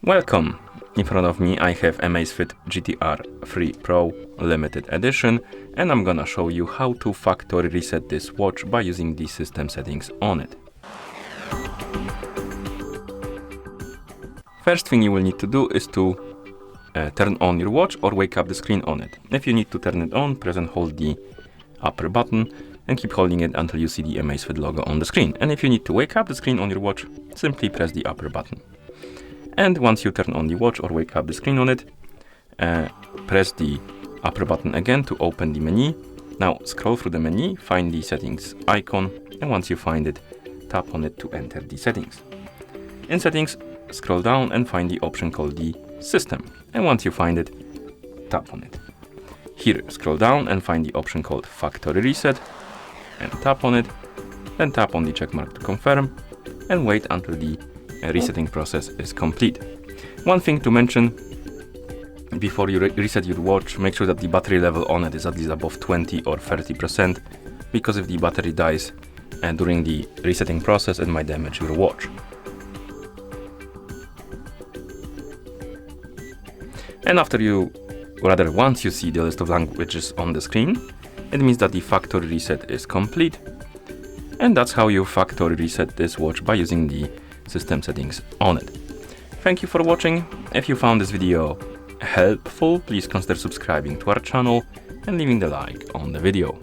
Welcome! In front of me I have Amazfit GTR 3 Pro Limited Edition, and I'm gonna show you how to factory reset this watch by using the system settings on it. First thing you will need to do is to turn on your watch or wake up the screen on it. If you need to turn it on, press and hold the upper button and keep holding it until you see the Amazfit logo on the screen. And if you need to wake up the screen on your watch, simply press the upper button. And once you turn on the watch or wake up the screen on it, press the upper button again to open the menu. Now scroll through the menu, find the settings icon, and once you find it, tap on it to enter the settings. In settings, scroll down and find the option called the system. And once you find it, tap on it. Here, scroll down and find the option called factory reset and tap on it. Then tap on the check mark to confirm and wait until the resetting process is complete. One thing to mention, before you reset your watch, make sure that the battery level on it is at least above 20 or 30%, because if the battery dies during the resetting process, it might damage your watch. And once you see the list of languages on the screen, it means that the factory reset is complete. And that's how you factory reset this watch by using the system settings on it. Thank you for watching. If you found this video helpful, please consider subscribing to our channel and leaving the like on the video.